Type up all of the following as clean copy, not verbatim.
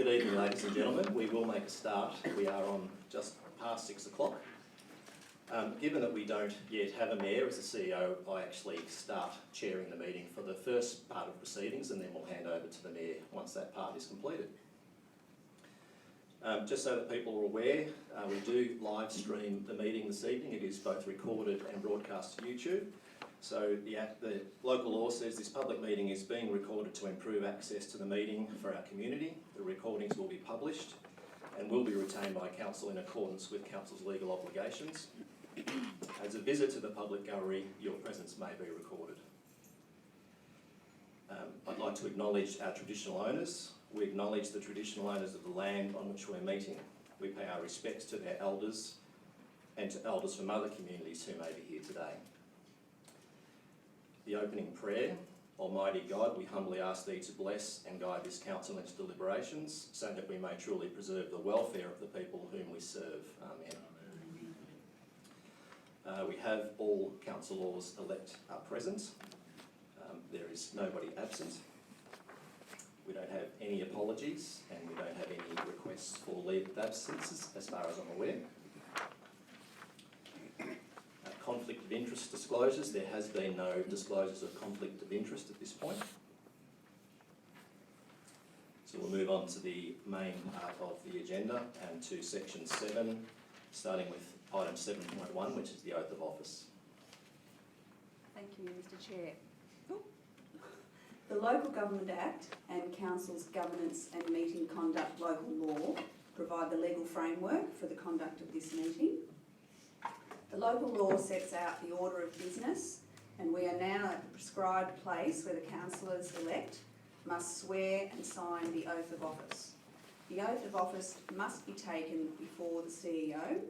Good evening, ladies and gentlemen. We will make a start. We are on just past 6 o'clock. Given that we don't yet have a mayor as the CEO, I actually start chairing the meeting for the first part of proceedings, and then we'll hand over to the mayor once that part is completed. Just so that people are aware, we do live stream the meeting this evening. It is both recorded and broadcast to YouTube. So the local law says this public meeting is being recorded to improve access to the meeting for our community. The recordings will be published and will be retained by Council in accordance with Council's legal obligations. As a visitor to the public gallery, your presence may be recorded. I'd like to acknowledge our traditional owners. We acknowledge the traditional owners of the land on which we're meeting. We pay our respects to their elders and to elders from other communities who may be here today. The opening prayer. Almighty God, we humbly ask Thee to bless and guide this council in its deliberations so that we may truly preserve the welfare of the people whom we serve. Amen. We have all councillors elect are present. There is nobody absent. We don't have any apologies and we don't have any requests for leave of absences as far as I'm aware. Conflict of interest disclosures. There has been no disclosures of conflict of interest at this point. So we'll move on to the main part of the agenda and to section 7, starting with item 7.1, which is the oath of office. Thank you, Mr. Chair. The Local Government Act and Council's Governance and Meeting Conduct Local Law provide the legal framework for the conduct of this meeting. The local law sets out the order of business, and we are now at the prescribed place where the councillors elect must swear and sign the oath of office. The oath of office must be taken before the CEO,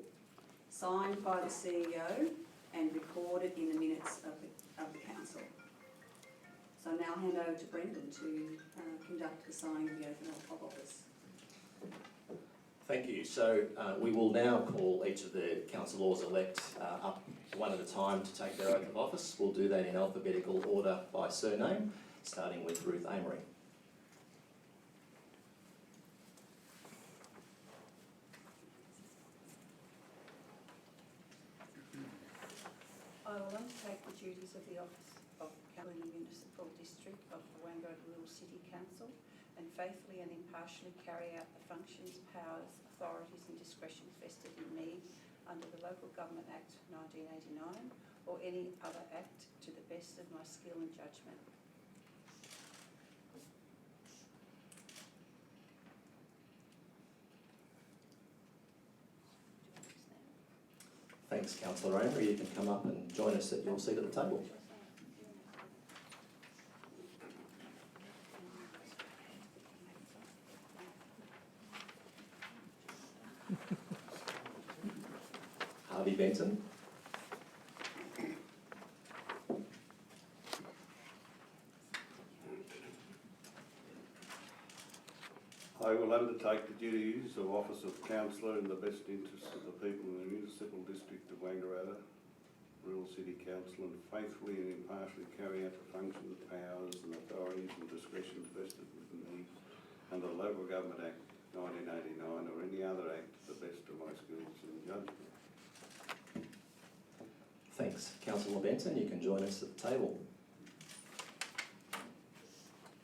signed by the CEO, and recorded in the minutes of the council. So now I'll hand over to Brendan to conduct the signing of the oath of office. Thank you. So we will now call each of the councillors elect up one at a time to take their oath of office. We'll do that in alphabetical order by surname, starting with Ruth Amory. I will undertake the duties of the office of Council in the Municipal District of the Wangaratta Rural City Council and faithfully and impartially carry out the functions, powers, authorities and discretions vested in me under the Local Government Act 1989 or any other act to the best of my skill and judgment. Thanks, Councillor Amory. You can come up and join us at your seat at the table. Harvey Benton. I will undertake the duties of Office of Councillor in the best interests of the people in the Municipal District of Wangaratta Rural City Council and faithfully and impartially carry out the functions, powers and authorities and discretions vested within me under the Local Government Act 1989 or any other act to the best of my skills and judgment. Thanks. Councillor Benton, you can join us at the table.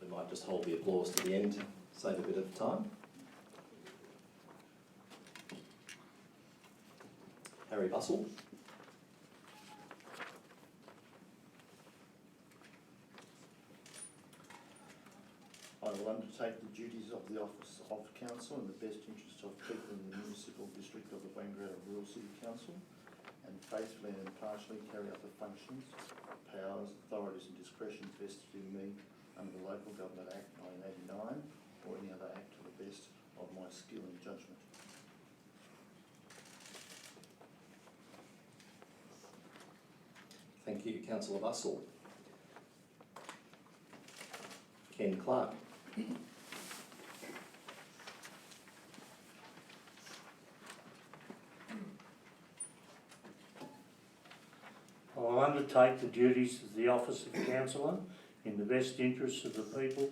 We might just hold the applause to the end to save a bit of time. Harry Bussell. I will undertake the duties of the Office of Council in the best interests of people in the Municipal District of the Wangaratta Rural City Council and faithfully and impartially carry out the functions, powers, authorities and discretions vested in me under the Local Government Act 1989 or any other act to the best of my skill and judgment. Thank you, Councillor Bussell. Ken Clark. I will undertake the duties of the Office of Councillor in the best interests of the people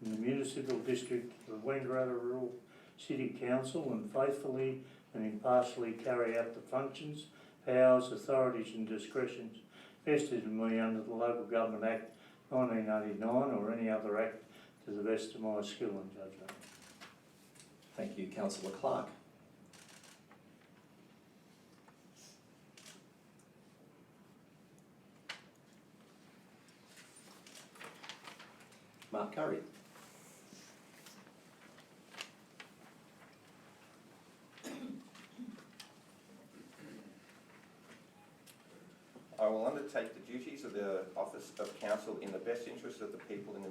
in the Municipal District of the Wangaratta Rural City Council and faithfully and impartially carry out the functions, powers, authorities and discretions vested in me under the Local Government Act 1989 or any other act to the best of my skill and judgment. Thank you, Councillor Clark. Mark Curry. I will undertake the duties of the Office of Council in the best interest of the people in the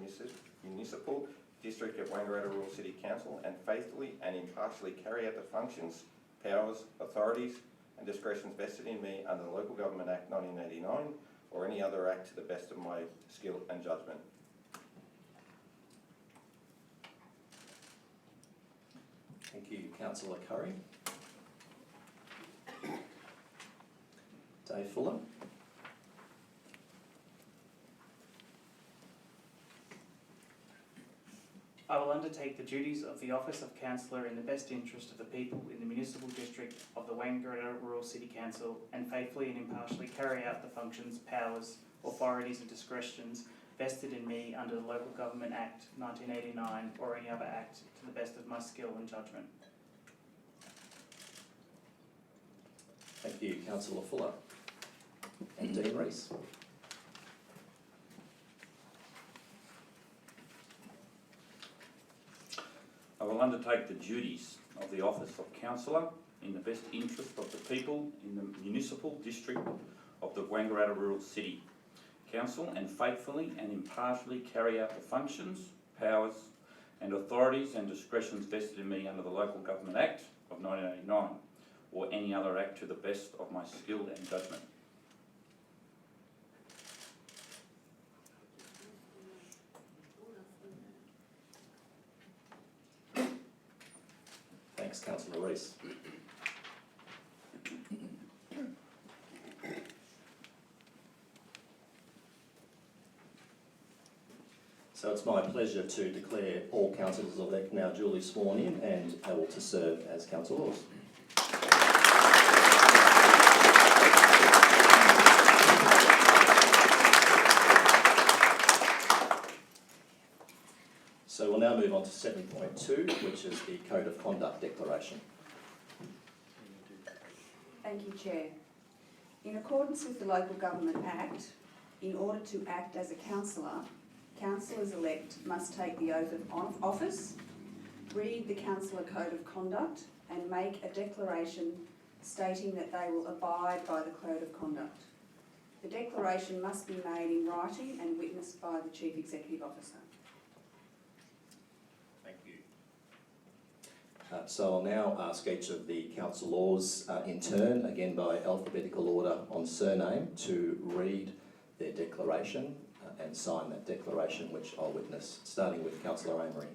municipal district of Wangaratta Rural City Council and faithfully and impartially carry out the functions, powers, authorities and discretions vested in me under the Local Government Act 1989 or any other act to the best of my skill and judgment. Thank you, Councillor Curry. Dave Fuller. I will undertake the duties of the Office of Councillor in the best interest of the people in the municipal district of the Wangaratta Rural City Council and faithfully and impartially carry out the functions, powers, authorities and discretions vested in me under the Local Government Act 1989 or any other act to the best of my skill and judgment. Thank you, Councillor Fuller. And Dean Rees. I will undertake the duties of the Office of Councillor in the best interest of the people in the municipal district of the Wangaratta Rural City Council and faithfully and impartially carry out the functions, powers and authorities and discretions vested in me under the Local Government Act of 1989 or any other act to the best of my skill and judgment. Thanks, Councillor Rees. So it's my pleasure to declare all councillors elect now duly sworn in and able to serve as councillors. So we'll now move on to 7.2, which is the Code of Conduct Declaration. Thank you, Chair. In accordance with the Local Government Act, in order to act as a councillor, councillors-elect must take the oath of office, read the Councillor Code of Conduct and make a declaration stating that they will abide by the Code of Conduct. The declaration must be made in writing and witnessed by the Chief Executive Officer. Thank you. So I'll now ask each of the councillors in turn, again by alphabetical order on surname, to read their declaration and sign that declaration, which I'll witness, starting with Councillor Amory.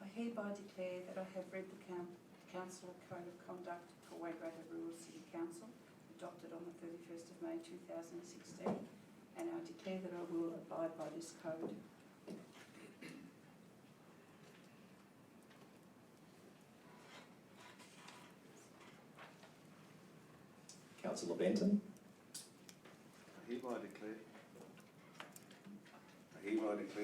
I hereby declare that I have read the Council Code of Conduct for Wangaratta Rural City Council, adopted on the 31st of May 2016, and I declare that I will abide by this code. Councillor Benton. I hereby declare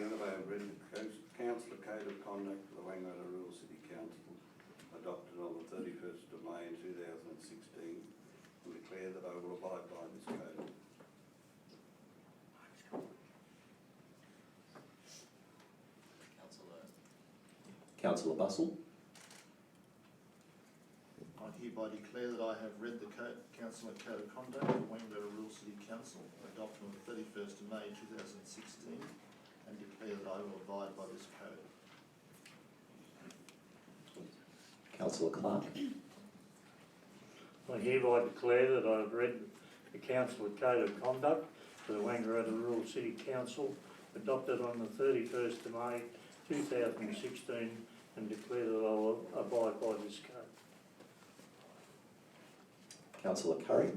that I have read the Councillor Code of Conduct for the Wangaratta Rural City Council, adopted on the 31st of May 2016, and declare that I will abide by this code. Councillor Bussell. I hereby declare that I have read the Councillor Code of Conduct for Wangaratta Rural City Council, adopted on the 31st of May 2016, and declare that I will abide by this code. Councillor Clark. I hereby declare that I have read the Council Code of Conduct for the Wangaratta Rural City Council, adopted on the 31st of May 2016, and declare that I will abide by this code. Councillor Curry.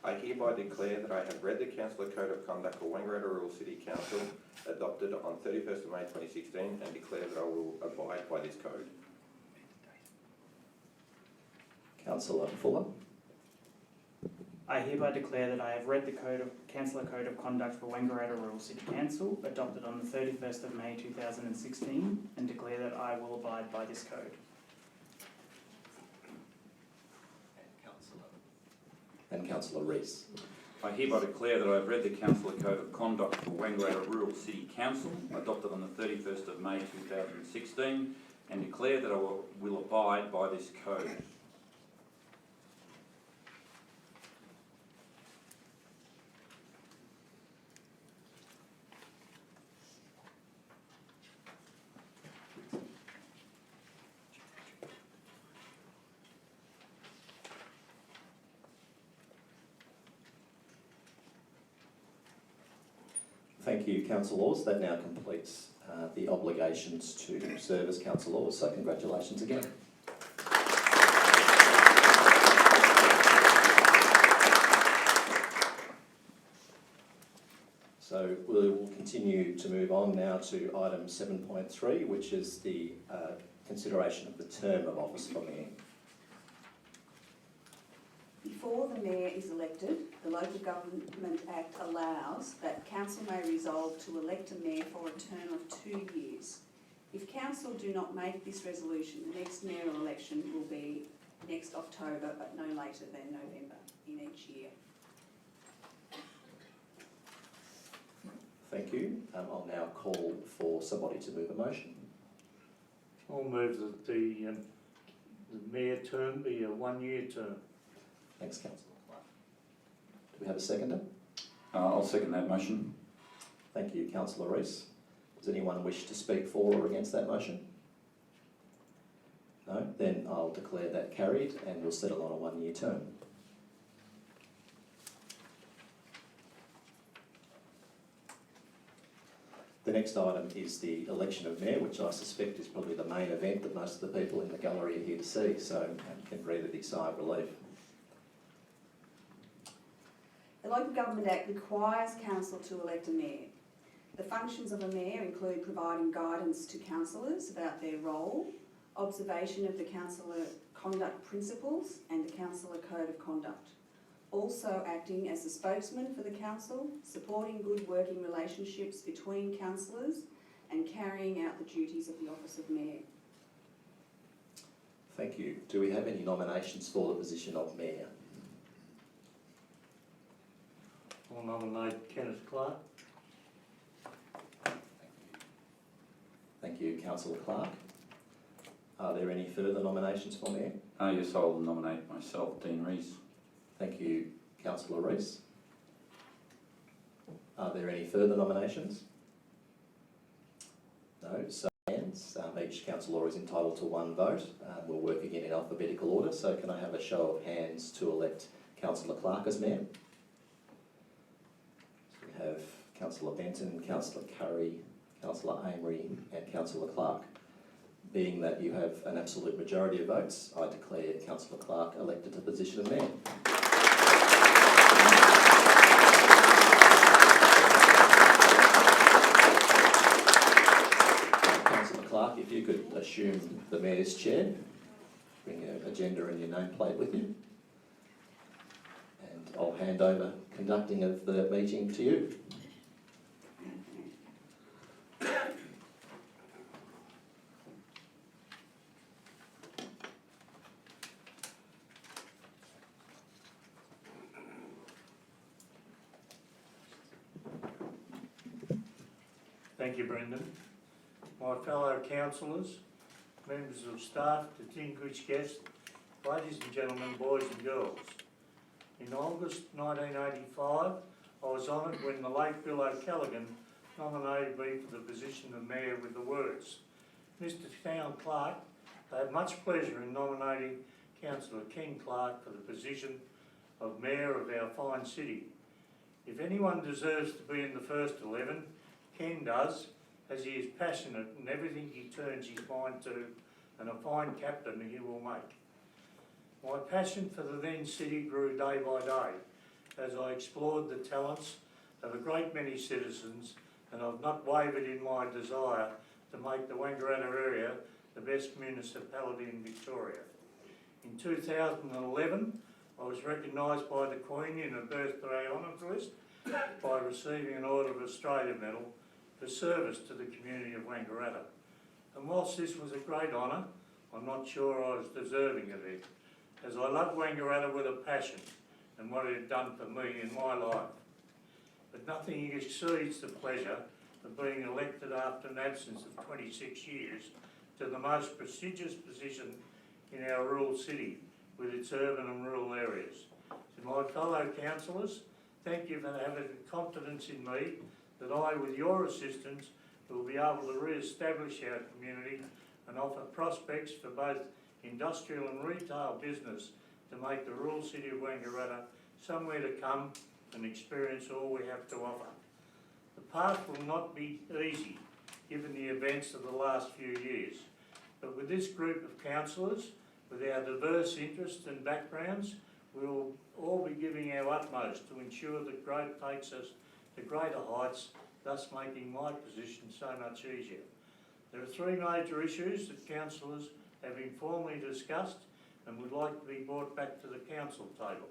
I hereby declare that I have read the Councillor Code of Conduct for Wangaratta Rural City Council adopted on 31st of May 2016 and declare that I will abide by this code. Councillor Fuller. I hereby declare that I have read the Councillor Code of Conduct for Wangaratta Rural City Council, adopted on the 31st of May 2016, and declare that I will abide by this code. And Councillor Rees. I hereby declare that I have read the Councillor Code of Conduct for Wangaratta Rural City Council, adopted on the 31st of May 2016, and declare that I will abide by this code. Thank you, councillors. That now completes the obligations to serve as councillors, so congratulations again. So we will continue to move on now to item 7.3, which is the consideration of the term of office for Mayor. Before the Mayor is elected, the Local Government Act allows that Council may resolve to elect a Mayor for a term of 2 years. If Council do not make this resolution, the next mayoral election will be next October, but no later than November in each year. Thank you. I'll now call for somebody to move a motion. I'll move that the mayor term be a 1-year term. Thanks, councillor. Do we have a seconder? I'll second that motion. Thank you, councillor Rees. Does anyone wish to speak for or against that motion? No? Then I'll declare that carried and we'll settle on a 1-year term. The next item is the election of mayor, which I suspect is probably the main event that most of the people in the gallery are here to see, so you can breathe a big sigh of relief. The Local Government Act requires Council to elect a Mayor. The functions of a Mayor include providing guidance to councillors about their role, observation of the councillor conduct principles and the councillor code of conduct. Also acting as a spokesman for the council, supporting good working relationships between councillors and carrying out the duties of the office of Mayor. Thank you. Do we have any nominations for the position of mayor? I'll nominate Kenneth Clark. Thank you, councillor Clark. Are there any further nominations for mayor? Yes, I'll nominate myself, Dean Rees. Thank you, councillor Rees. Are there any further nominations? No, so hands. Each councillor is entitled to 1 vote. We'll work again in alphabetical order, so can I have a show of hands to elect councillor Clark as mayor? So we have councillor Benton, councillor Curry, councillor Amery and councillor Clark. Being that you have an absolute majority of votes, I declare councillor Clark elected to the position of mayor. Councillor Clark, if you could assume the mayor's chair, bring your agenda and your nameplate with you, and I'll hand over conducting of the meeting to you. Thank you, Brendan. My fellow councillors, members of staff, distinguished guests, ladies and gentlemen, boys and girls. In August 1985, I was honoured when the late Bill O'Callaghan nominated me for the position of Mayor with the words, "Mr. Town Clerk, I have much pleasure in nominating Councillor Ken Clark for the position of Mayor of our fine city. If anyone deserves to be in the first 11, Ken does, as he is passionate in everything he turns his mind to and a fine captain he will make. My passion for the then city grew day by day as I explored the talents of a great many citizens, and I've not wavered in my desire to make the Wangaratta area the best municipality in Victoria. In 2011, I was recognised by the Queen in a birthday honours list by receiving an Order of Australia medal for service to the community of Wangaratta. And whilst this was a great honour, I'm not sure I was deserving of it, as I love Wangaratta with a passion and what it had done for me in my life. But nothing exceeds the pleasure of being elected after an absence of 26 years to the most prestigious position in our rural city, with its urban and rural areas. To my fellow councillors, thank you for having confidence in me that I, with your assistance, will be able to re-establish our community and offer prospects for both industrial and retail business to make the rural city of Wangaratta somewhere to come and experience all we have to offer. The path will not be easy, given the events of the last few years, but with this group of councillors, with our diverse interests and backgrounds, we will all be giving our utmost to ensure that growth takes us to greater heights, thus making my position so much easier. There are three major issues that councillors have informally discussed and would like to be brought back to the council table.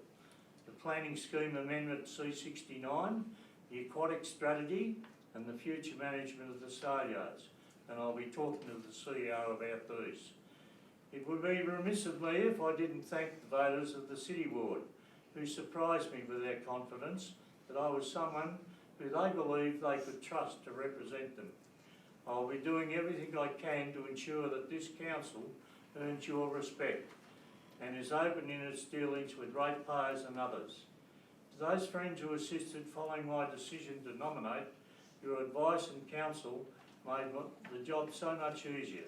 The Planning Scheme Amendment C69, the Aquatic Strategy and the future management of the sale yards. And I'll be talking to the CEO about these. It would be remiss of me if I didn't thank the voters of the City Ward, who surprised me with their confidence that I was someone who they believed they could trust to represent them. I'll be doing everything I can to ensure that this council earns your respect and is open in its dealings with ratepayers and others. To those friends who assisted following my decision to nominate, your advice and counsel made the job so much easier.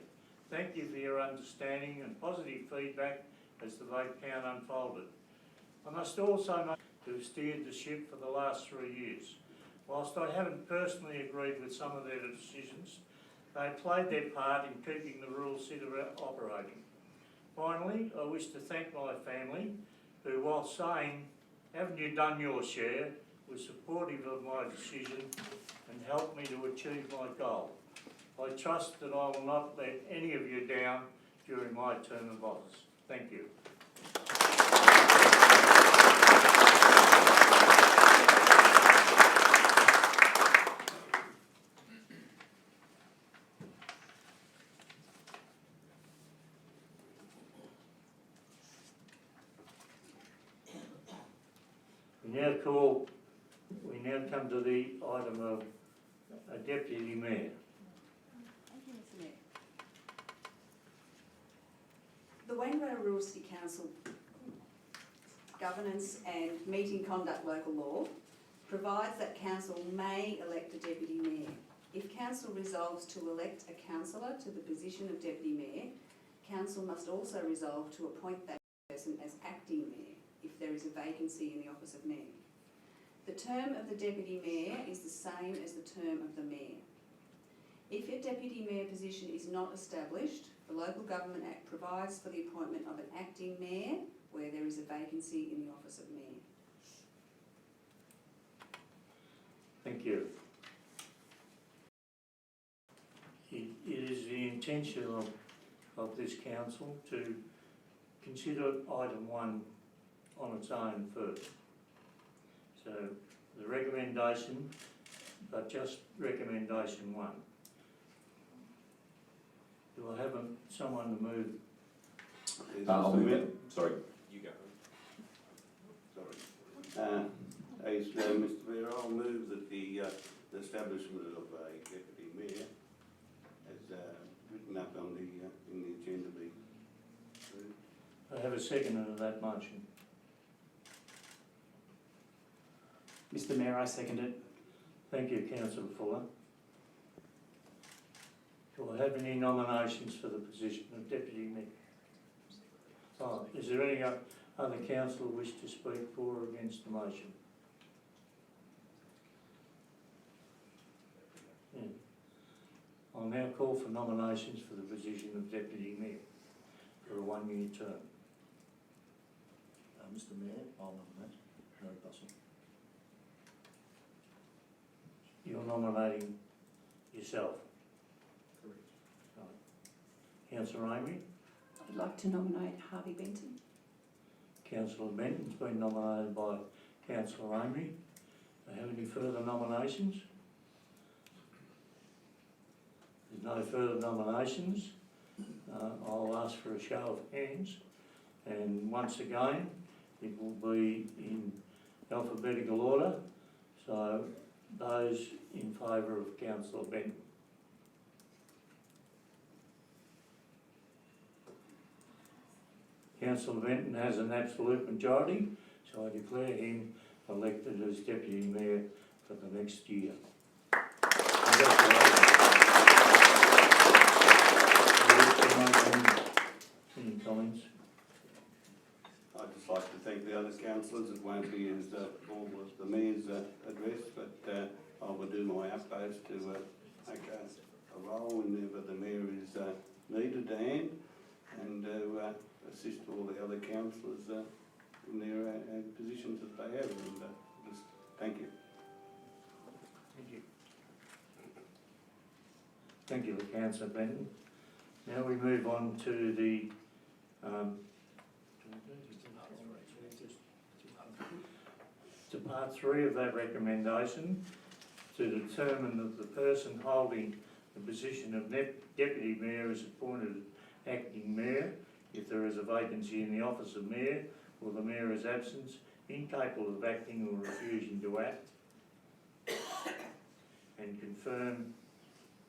Thank you for your understanding and positive feedback as the vote count unfolded. I must also note who have steered the ship for the last 3 years. Whilst I haven't personally agreed with some of their decisions, they played their part in keeping the rural city operating. Finally, I wish to thank my family, who, while saying, "Haven't you done your share?" was supportive of my decision and helped me to achieve my goal. I trust that I will not let any of you down during my term of office. Thank you. We now come to the item of a deputy mayor. Thank you, Mr Mayor. The Wangaratta Rural City Council Governance and Meeting Conduct Local Law provides that council may elect a deputy mayor. If council resolves to elect a councillor to the position of deputy mayor, council must also resolve to appoint that person as acting mayor if there is a vacancy in the office of mayor. The term of the deputy mayor is the same as the term of the mayor. If a deputy mayor position is not established, the Local Government Act provides for the appointment of an acting mayor where there is a vacancy in the office of mayor. Thank you. It is the intention of this council to consider item 1 on its own first. So the recommendation, but just recommendation 1. Do I have someone to move? I'll move it. Sorry. You go. Sorry. Mr Mayor, I'll move that the establishment of a deputy mayor, as written up on in the agenda, be approved. I have a second to that motion. Mr Mayor, I second it. Thank you, Councillor Fuller. Do I have any nominations for the position of deputy mayor? Oh, is there any other councillor wish to speak for or against the motion? Yeah. I'll now call for nominations for the position of deputy mayor for a 1-year term. Mr Mayor, I'll nominate Harry Bussell. You're nominating yourself. Correct. Councillor Amy? I'd like to nominate Harvey Benton. Councillor Benton's been nominated by Councillor Amy. Do you have any further nominations? There's no further nominations. I'll ask for a show of hands. And once again, it will be in alphabetical order. So those in favour of Councillor Benton. Councillor Benton has an absolute majority, so I declare him elected as Deputy Mayor for the next year. Congratulations. Any comments? I'd just like to thank the other councillors. It won't be as all as the Mayor's address, but I will do my utmost to make a role whenever the Mayor is needed to hand, and assist all the other councillors in their positions that they have. And just thank you. Thank you. Thank you, Councillor Benton. Now we move on to the to part 3 of that recommendation, to determine that the person holding the position of Deputy Mayor is appointed acting Mayor if there is a vacancy in the office of Mayor or the Mayor's absence, incapable of acting or refusing to act, and confirm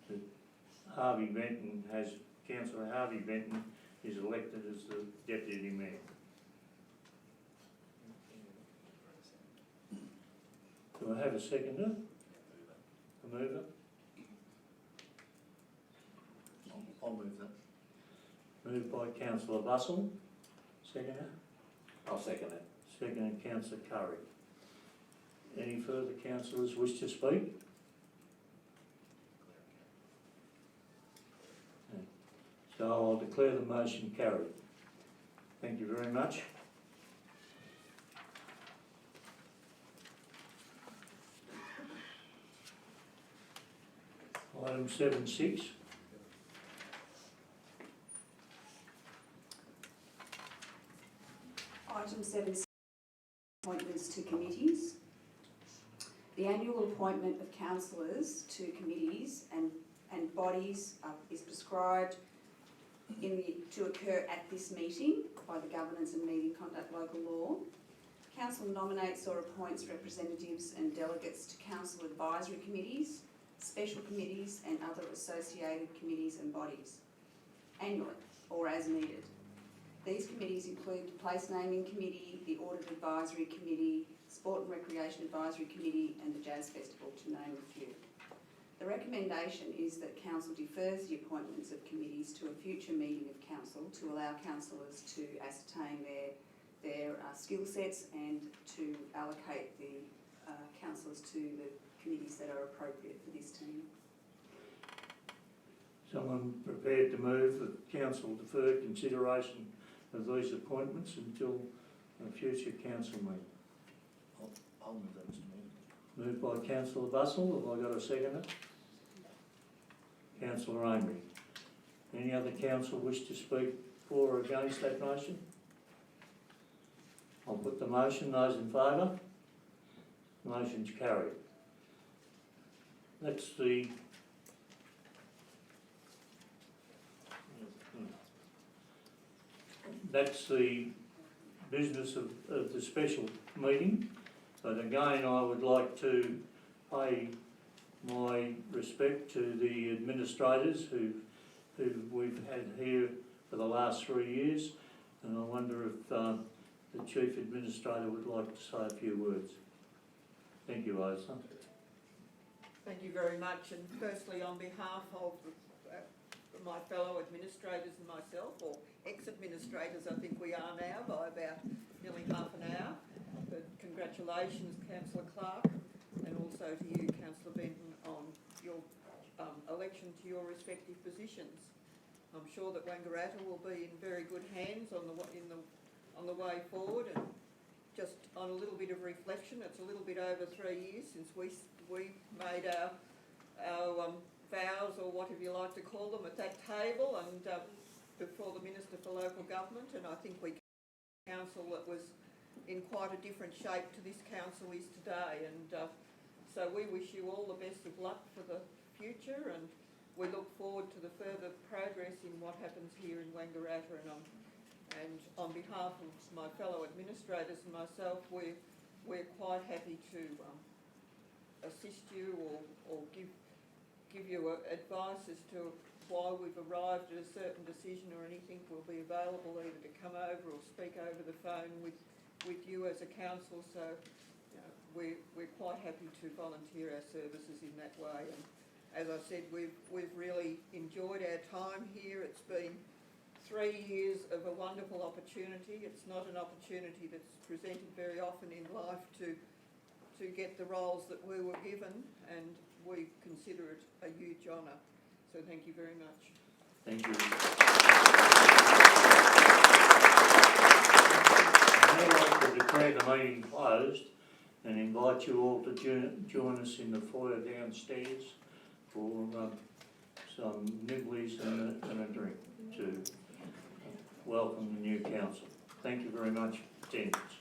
that Councillor Harvey Benton is elected as the Deputy Mayor. Do I have a seconder? A mover? I'll move that. Moved by Councillor Bussell. Seconder? I'll second it. Seconded Councillor Curry. Any further councillors wish to speak? No. So I'll declare the motion carried. Thank you very much. Item 7.6. Item 7, appointments to committees. The annual appointment of councillors to committees and bodies is prescribed to occur at this meeting by the Governance and Meeting Conduct Local Law. Council nominates or appoints representatives and delegates to council advisory committees, special committees and other associated committees and bodies, annually or as needed. These committees include the Place Naming Committee, the Audit Advisory Committee, Sport and Recreation Advisory Committee and the Jazz Festival, to name a few. The recommendation is that Council defers the appointments of committees to a future meeting of Council to allow councillors to ascertain their skill sets and to allocate the councillors to the committees that are appropriate for this team. Someone prepared to move that council defer consideration of these appointments until a future council meeting? I'll move that, Mr Mayor. Moved by Councillor Bussell. Have I got a seconder? Councillor Amy. Any other council wish to speak for or against that motion? I'll put the motion. Those in favour? Motion's carried. That's the business of the special meeting. But again, I would like to pay my respect to the administrators who we've had here for the last 3 years, and I wonder if the Chief Administrator would like to say a few words. Thank you, Isa. Thank you very much, and firstly on behalf of my fellow administrators and myself, or ex-administrators I think we are now by about nearly half an hour, but congratulations Councillor Clark and also to you Councillor Benton on your election to your respective positions. I'm sure that Wangaratta will be in very good hands on the way forward, and just on a little bit of reflection, it's a little bit over 3 years since we made our vows, or whatever you like to call them, at that table and before the Minister for Local Government, and I think we council that was in quite a different shape to this council is today, and so we wish you all the best of luck for the future, and we look forward to the further progress in what happens here in Wangaratta, and on behalf of my fellow administrators and myself, we're quite happy to assist you or give you advice as to why we've arrived at a certain decision or anything. We'll be available either to come over or speak over the phone with you as a council, so you know, we're quite happy to volunteer our services in that way. And as I said, we've really enjoyed our time here. It's been 3 years of a wonderful opportunity. It's not an opportunity that's presented very often in life to get the roles that we were given, and we consider it a huge honour. So thank you very much. Thank you. I'd now like to declare the meeting closed and invite you all to join us in the foyer downstairs for some nibblies and a drink to welcome the new council. Thank you very much for attendance.